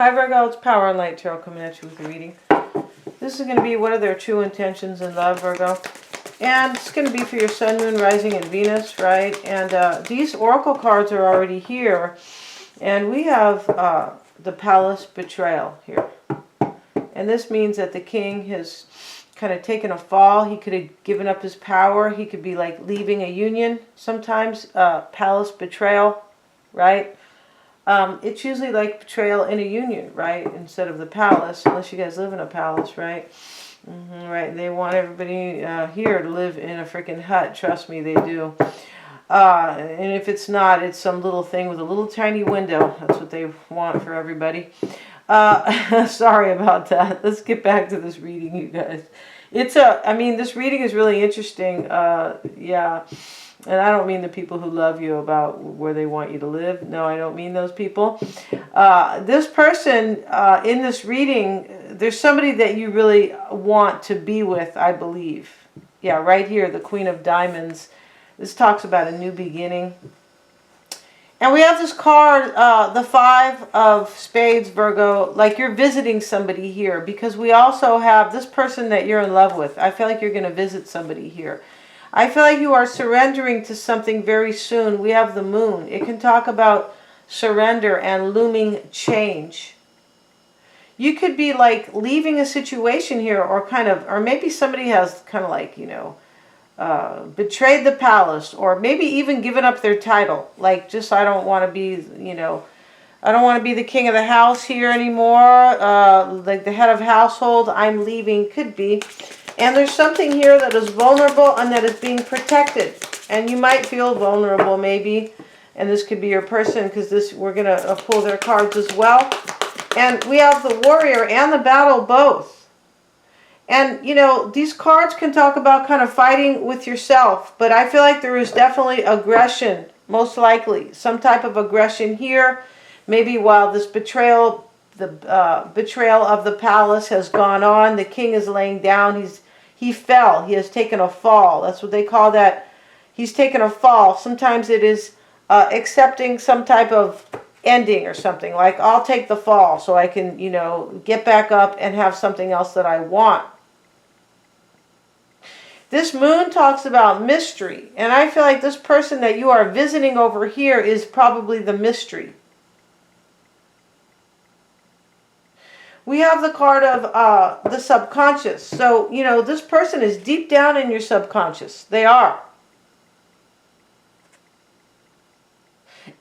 Hi Virgo, it's Power and Light Tarot coming at you with a reading. This is going to be what are their true intentions in love, Virgo. And it's going to be for your Sun, Moon, Rising, and Venus, right? And these Oracle cards are already here. And we have the Palace Betrayal here. And this means that the King has kind of taken a fall. He could have given up his power. He could be like leaving a union sometimes. Palace Betrayal, right? It's usually like betrayal in a union, right? Instead of the palace, unless you guys live in a palace, right? Right. They want everybody here to live in a freaking hut. Trust me, they do. And if it's not, it's some little thing with a little tiny window. That's what they want for everybody. Sorry about that. Let's get back to this reading, you guys. I mean, this reading is really interesting. Yeah. And I don't mean the people who love you about where they want you to live. No, I don't mean those people. This person in this reading, there's somebody that you really want to be with, I believe. Yeah, right here, the Queen of Diamonds. This talks about a new beginning. And we have this card, the Five of Spades, Virgo, like you're visiting somebody here. Because we also have this person that you're in love with. I feel like you're going to visit somebody here. I feel like you are surrendering to something very soon. We have the Moon. It can talk about surrender and looming change. You could be like leaving a situation here, or maybe somebody has kind of like, betrayed the palace, or maybe even given up their title. Like, just, I don't want to be, I don't want to be the king of the house here anymore. Like the head of household, I'm leaving, could be. And there's something here that is vulnerable and that is being protected. And you might feel vulnerable maybe. And this could be your person, because we're going to pull their cards as well. And we have the Warrior and the Battle both. And, these cards can talk about kind of fighting with yourself. But I feel like there is definitely aggression, most likely. Some type of aggression here. Maybe while this betrayal, the betrayal of the palace has gone on, the King is laying down. He fell. He has taken a fall. That's what they call that. He's taken a fall. Sometimes it is accepting some type of ending or something. Like, I'll take the fall so I can, get back up and have something else that I want. This Moon talks about mystery. And I feel like this person that you are visiting over here is probably the mystery. We have the card of the subconscious. So, this person is deep down in your subconscious. They are.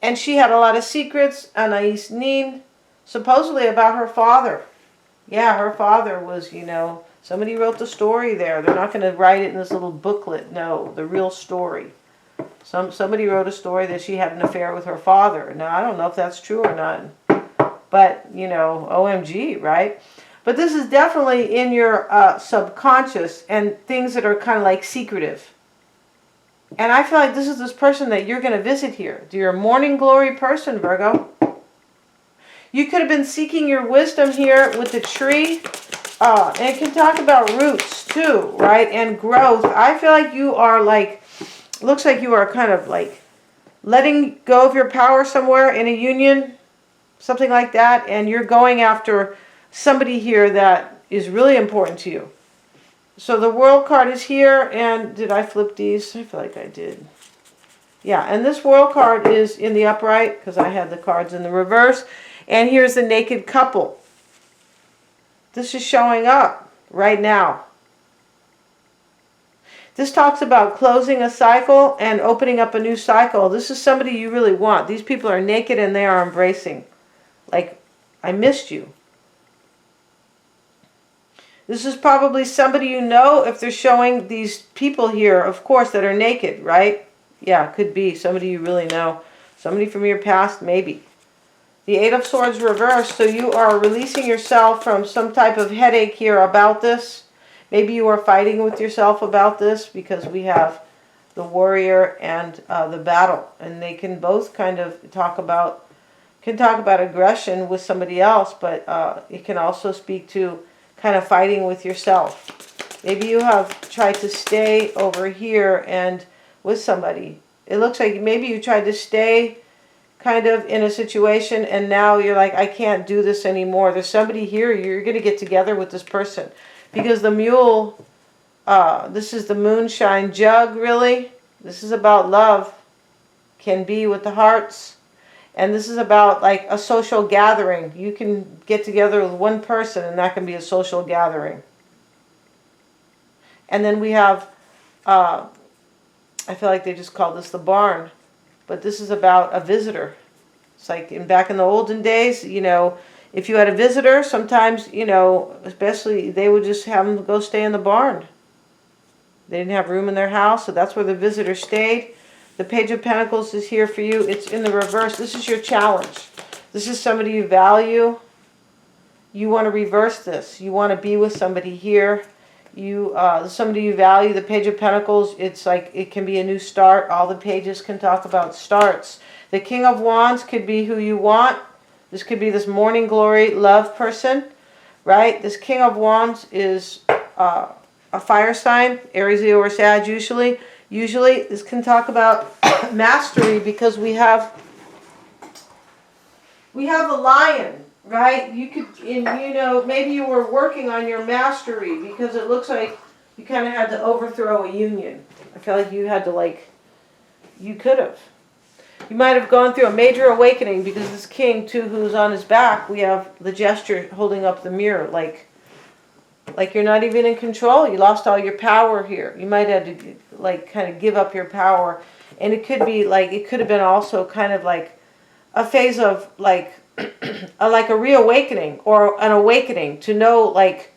And she had a lot of secrets, Anais Nin, supposedly about her father. Yeah, her father was, somebody wrote the story there. They're not going to write it in this little booklet. No, the real story. Somebody wrote a story that she had an affair with her father. Now, I don't know if that's true or not. But, OMG, right? But this is definitely in your subconscious and things that are kind of like secretive. And I feel like this is this person that you're going to visit here. You're a morning glory person, Virgo. You could have been seeking your wisdom here with the tree. And it can talk about roots too, right? And growth. I feel like you are like, looks like you are kind of like letting go of your power somewhere in a union. Something like that, and you're going after somebody here that is really important to you. So the World card is here, and did I flip these? I feel like I did. Yeah, and this World card is in the upright, because I had the cards in the reverse. And here's the naked couple. This is showing up right now. This talks about closing a cycle and opening up a new cycle. This is somebody you really want. These people are naked and they are embracing. Like, I missed you. This is probably somebody you know if they're showing these people here, of course, that are naked, right? Yeah, could be somebody you really know. Somebody from your past, maybe. The Eight of Swords reversed, so you are releasing yourself from some type of headache here about this. Maybe you are fighting with yourself about this because we have the Warrior and the Battle. And they can both kind of talk about aggression with somebody else, but it can also speak to kind of fighting with yourself. Maybe you have tried to stay over here and with somebody. It looks like maybe you tried to stay kind of in a situation, and now you're like, I can't do this anymore. There's somebody here, you're going to get together with this person. Because the mule, this is the moonshine jug, really. This is about love, can be with the hearts. And this is about like a social gathering. You can get together with one person and that can be a social gathering. And then we have, I feel like they just call this the barn. But this is about a visitor. It's like back in the olden days, you know, if you had a visitor, sometimes, you know, especially they would just have them go stay in the barn. They didn't have room in their house, so that's where the visitor stayed. The Page of Pentacles is here for you. It's in the reverse. This is your challenge. This is somebody you value. You want to reverse this. You want to be with somebody here. Somebody you value. The Page of Pentacles, it's like it can be a new start. All the pages can talk about starts. The King of Wands could be who you want. This could be this morning glory love person, right? This King of Wands is a fire sign, Aries, Leo, or Sag usually. Usually this can talk about mastery because we have a lion, right? You could, you know, maybe you were working on your mastery because it looks like you kind of had to overthrow a union. I feel like you had to, like, you could have. You might have gone through a major awakening because this king, too, who's on his back, we have the gesture holding up the mirror, like you're not even in control. You lost all your power here. You might have to, like, kind of give up your power. And it could be, like, it could have been also kind of like a phase of, like, like a reawakening or an awakening to know, like,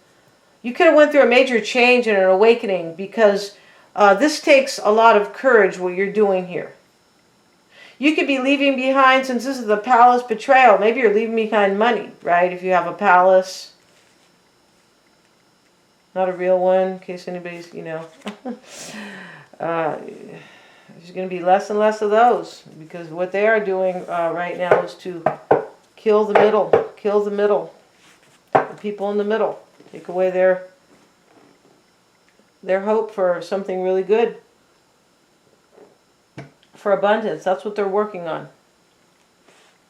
you could have went through a major change and an awakening because this takes a lot of courage, what you're doing here. You could be leaving behind, since this is the palace betrayal, maybe you're leaving behind money, right? If you have a palace. Not a real one, in case anybody's, you know. There's going to be less and less of those. Because what they are doing right now is to kill the middle. Kill the middle. The people in the middle. Take away their hope for something really good. For abundance. That's what they're working on.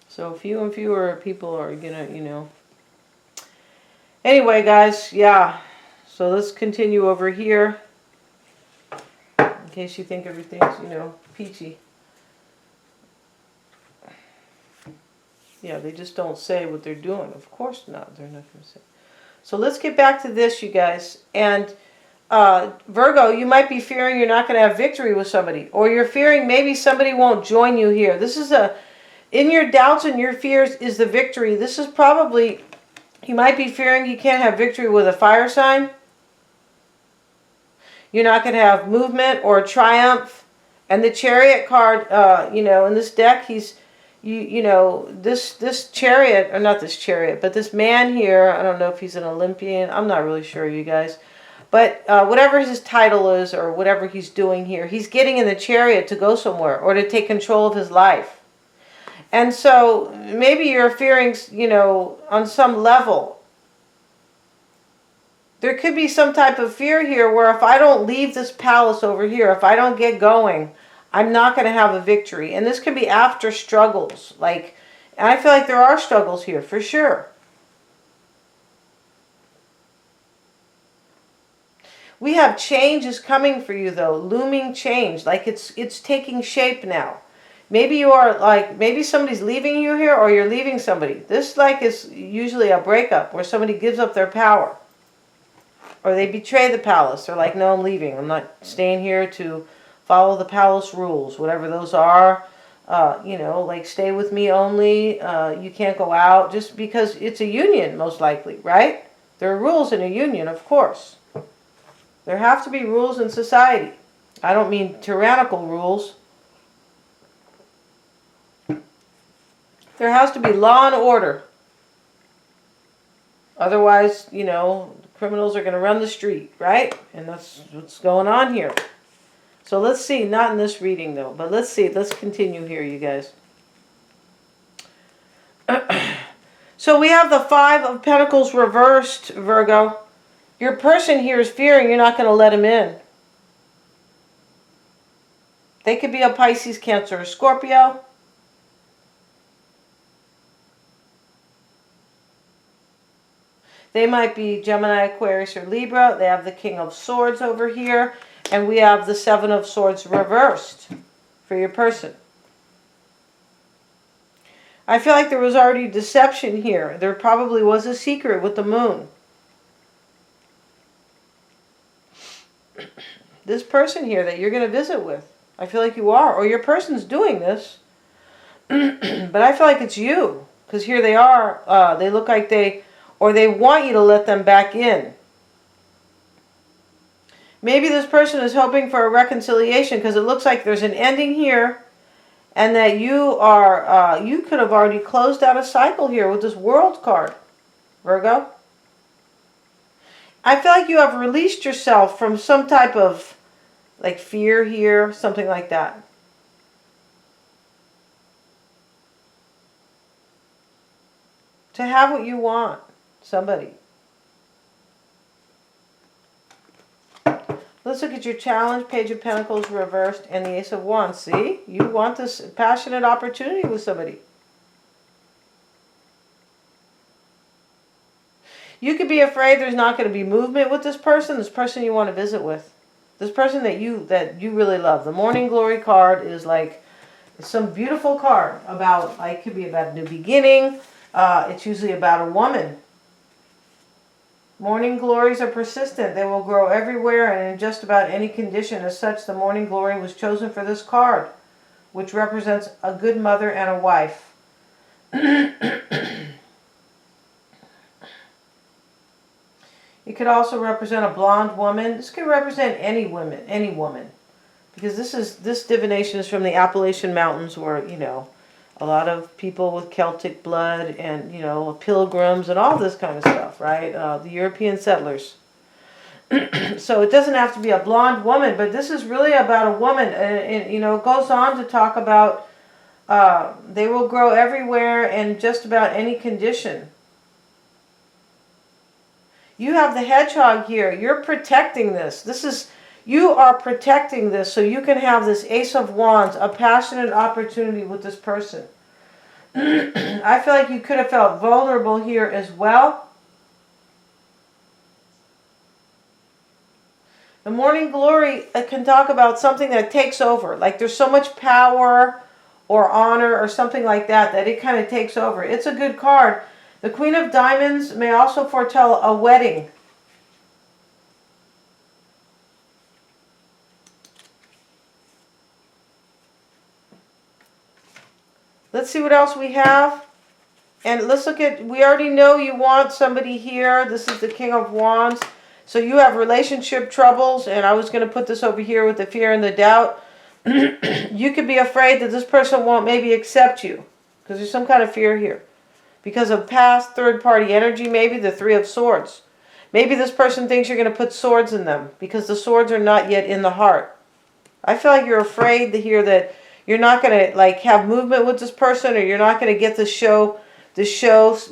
So few and fewer people are going to, you know. Anyway, guys, yeah. So let's continue over here. In case you think everything's, you know, peachy. Yeah, they just don't say what they're doing. Of course not. They're not going to say. So let's get back to this, you guys. And Virgo, you might be fearing you're not going to have victory with somebody. Or you're fearing maybe somebody won't join you here. This is in your doubts and your fears is the victory. This is probably, you might be fearing you can't have victory with a fire sign. You're not going to have movement or triumph. And the Chariot card, you know, in this deck, he's, you know, this chariot, or not this chariot, but this man here, I don't know if he's an Olympian. I'm not really sure, you guys. But whatever his title is or whatever he's doing here, he's getting in the chariot to go somewhere or to take control of his life. And so maybe you're fearing, you know, on some level, there could be some type of fear here where if I don't leave this palace over here, if I don't get going, I'm not going to have a victory. And this could be after struggles. Like, and I feel like there are struggles here for sure. We have changes coming for you though, looming change. Like it's taking shape now. Maybe you are like, maybe somebody's leaving you here or you're leaving somebody. This like is usually a breakup where somebody gives up their power. Or they betray the palace. They're like, no, I'm leaving. I'm not staying here to follow the palace rules, whatever those are. You know, like stay with me only. You can't go out just because it's a union, most likely, right? There are rules in a union, of course. There have to be rules in society. I don't mean tyrannical rules. There has to be law and order. Otherwise, you know, criminals are going to run the street, right? And that's what's going on here. So let's see, not in this reading though, but let's see, let's continue here, you guys. So we have the Five of Pentacles reversed, Virgo. Your person here is fearing you're not going to let him in. They could be a Pisces, Cancer, or Scorpio. They might be Gemini, Aquarius, or Libra. They have the King of Swords over here. And we have the Seven of Swords reversed for your person. I feel like there was already deception here. There probably was a secret with the moon. This person here that you're going to visit with, I feel like you are, or your person's doing this, but I feel like it's you, because here they are, they look like they want you to let them back in. Maybe this person is hoping for a reconciliation, because it looks like there's an ending here, and that you could have already closed out a cycle here with this World card, Virgo. I feel like you have released yourself from some type of like fear here, something like that. To have what you want, somebody. Let's look at your challenge, Page of Pentacles reversed, and the Ace of Wands. See? You want this passionate opportunity with somebody. You could be afraid there's not going to be movement with this person you want to visit with. This person that you really love. The Morning Glory card is like some beautiful card about, like, it could be about a new beginning. It's usually about a woman. Morning glories are persistent. They will grow everywhere and in just about any condition. As such, the Morning Glory was chosen for this card, which represents a good mother and a wife. It could also represent a blonde woman. This could represent any woman. Because this divination is from the Appalachian Mountains, where, you know, a lot of people with Celtic blood and, you know, pilgrims and all this kind of stuff, right? The European settlers. So it doesn't have to be a blonde woman, but this is really about a woman. And you know, it goes on to talk about they will grow everywhere and just about any condition. You have the hedgehog here. You're protecting this. You are protecting this so you can have this Ace of Wands, a passionate opportunity with this person. I feel like you could have felt vulnerable here as well. The Morning Glory can talk about something that takes over. Like there's so much power or honor or something like that it kind of takes over. It's a good card. The Queen of Diamonds may also foretell a wedding. Let's see what else we have. And let's look at, we already know you want somebody here. This is the King of Wands. So you have relationship troubles. And I was going to put this over here with the fear and the doubt. You could be afraid that this person won't maybe accept you. Because there's some kind of fear here. Because of past third-party energy, maybe the Three of Swords. Maybe this person thinks you're going to put swords in them. Because the swords are not yet in the heart. I feel like you're afraid to hear that you're not going to like have movement with this person, or you're not going to get the show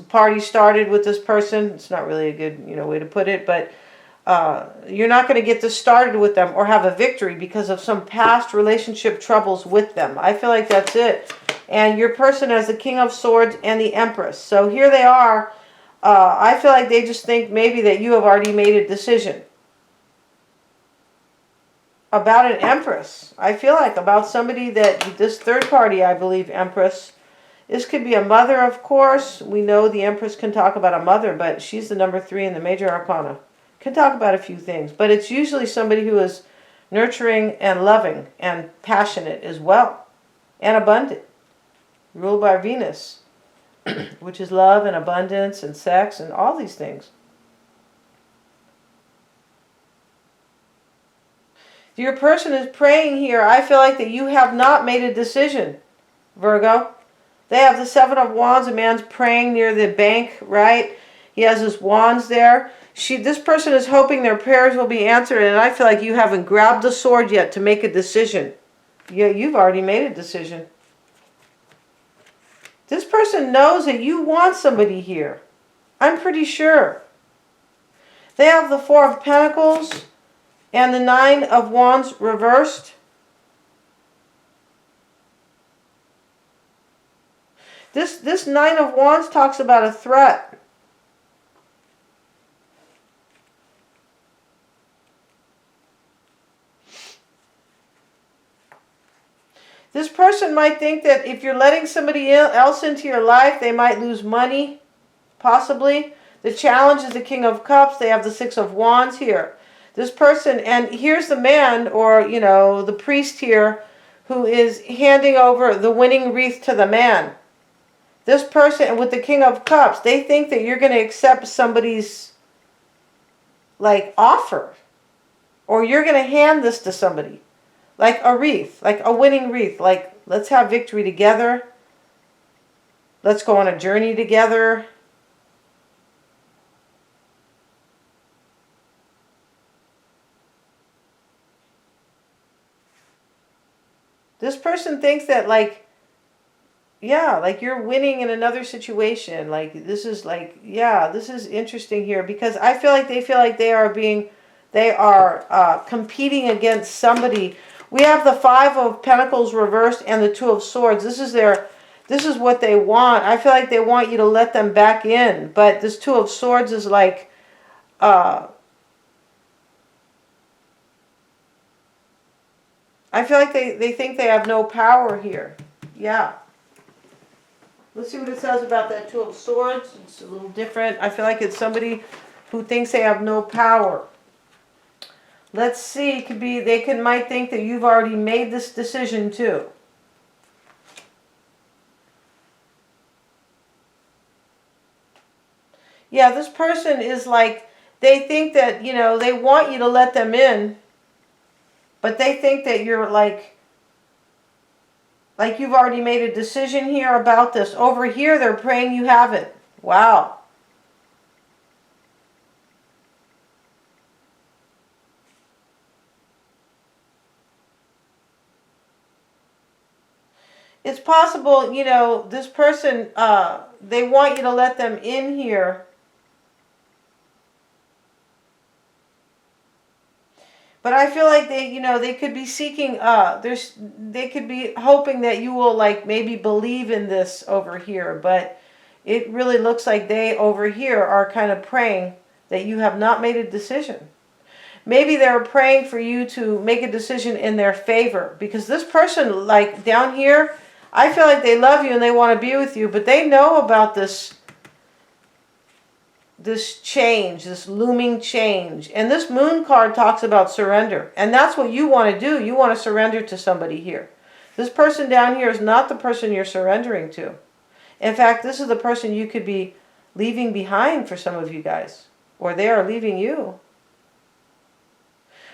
party started with this person. It's not really a good, you know, way to put it, but you're not going to get this started with them or have a victory because of some past relationship troubles with them. I feel like that's it. And your person has the King of Swords and the Empress. So here they are. I feel like they just think maybe that you have already made a decision. About an Empress. I feel like about somebody that, this third party, I believe, Empress. This could be a mother, of course. We know the Empress can talk about a mother, but she's the number 3 in the major arcana. Can talk about a few things, but it's usually somebody who is nurturing and loving and passionate as well. And abundant. Ruled by Venus, which is love and abundance and sex and all these things. Your person is praying here. I feel like that you have not made a decision, Virgo. They have the Seven of Wands. A man's praying near the bank, right? He has his wands there. This person is hoping their prayers will be answered, and I feel like you haven't grabbed the sword yet to make a decision. Yeah, you've already made a decision. This person knows that you want somebody here. I'm pretty sure. They have the Four of Pentacles and the Nine of Wands reversed. This Nine of Wands talks about a threat. person might think that if you're letting somebody else into your life, they might lose money, possibly. The challenge is the King of Cups. They have the Six of Wands here. This person, and here's the man, or, you know, the priest here, who is handing over the winning wreath to the man. This person with the King of Cups, they think that you're going to accept somebody's, like, offer. Or you're going to hand this to somebody. Like a wreath, like a winning wreath. Like, let's have victory together. Let's go on a journey together. This person thinks that, like, yeah, like you're winning in another situation. Like, this is like, yeah, this is interesting here. Because I feel like they are competing against somebody. We have the Five of Pentacles reversed and the Two of Swords. This is what they want. I feel like they want you to let them back in. But this Two of Swords is like, I feel like they think they have no power here. Yeah. Let's see what it says about that Two of Swords. It's a little different. I feel like it's somebody who thinks they have no power. Let's see. It could be might think that you've already made this decision too. Yeah, this person is like, they think that, you know, they want you to let them in. But they think that you're like you've already made a decision here about this. Over here, they're praying you haven't. Wow. It's possible, you know, this person, they want you to let them in here. But I feel like they could be seeking, they could be hoping that you will, like, maybe believe in this over here. But it really looks like they over here are kind of praying that you have not made a decision. Maybe they're praying for you to make a decision in their favor. Because this person, like, down here, I feel like they love you and they want to be with you. But they know about this change, this looming change. And this Moon card talks about surrender. And that's what you want to do. You want to surrender to somebody here. This person down here is not the person you're surrendering to. In fact, this is the person you could be leaving behind for some of you guys. Or they are leaving you.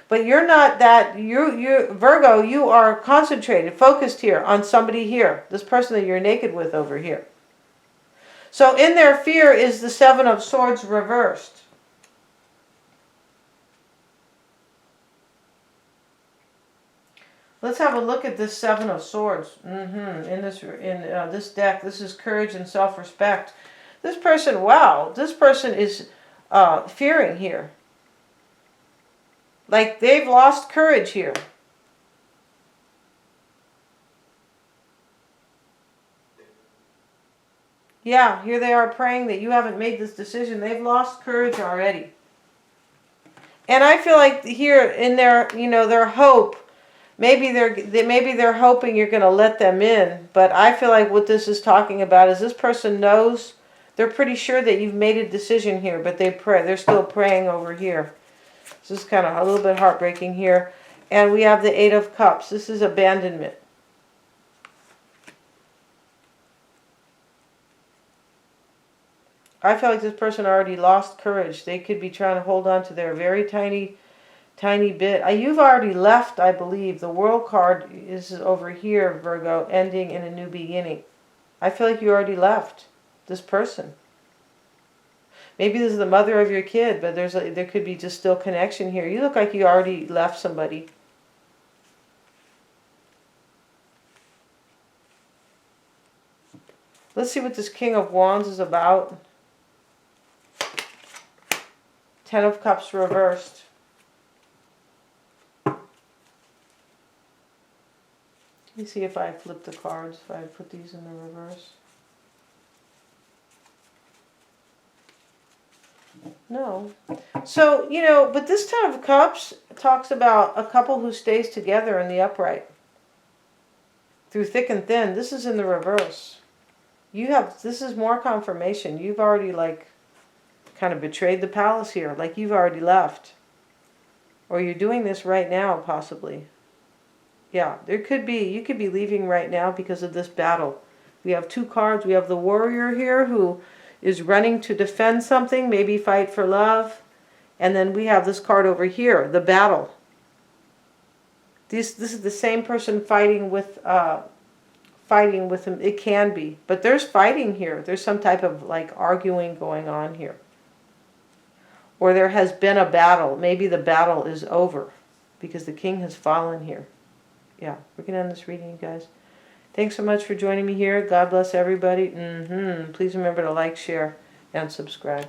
But you're not that, Virgo, you are concentrated, focused here on somebody here. This person that you're naked with over here. So in their fear is the Seven of Swords reversed. Let's have a look at this Seven of Swords. In this deck, this is courage and self-respect. This person, wow, this person is fearing here. Like they've lost courage here. Yeah, here they are praying that you haven't made this decision. They've lost courage already. And I feel like here in their, their hope, maybe they're hoping you're going to let them in. But I feel like what this is talking about is this person knows, they're pretty sure that you've made a decision here, but they're still praying over here. This is kind of a little bit heartbreaking here. And we have the Eight of Cups. This is abandonment. I feel like this person already lost courage. They could be trying to hold on to their very tiny bit. You've already left, I believe. The World card is over here, Virgo, ending in a new beginning. I feel like you already left this person. Maybe this is the mother of your kid, but there could be just still connection here. You look like you already left somebody. Let's see what this King of Wands is about. Ten of Cups reversed. Let me see if I flip the cards, if I put these in the reverse. No. So, but this Ten of Cups talks about a couple who stays together in the upright through thick and thin. This is in the reverse. This is more confirmation. You've already like kind of betrayed the palace here. Like you've already left. Or you're doing this right now, possibly. Yeah, you could be leaving right now because of this battle. We have 2 cards. We have the warrior here who is running to defend something, maybe fight for love. And then we have this card over here, the battle. This is the same person fighting with him. It can be. But there's fighting here. There's some type of like arguing going on here. Or there has been a battle. Maybe the battle is over because the king has fallen here. Yeah, we're going to end this reading, you guys. Thanks so much for joining me here. God bless everybody. Please remember to like, share, and subscribe.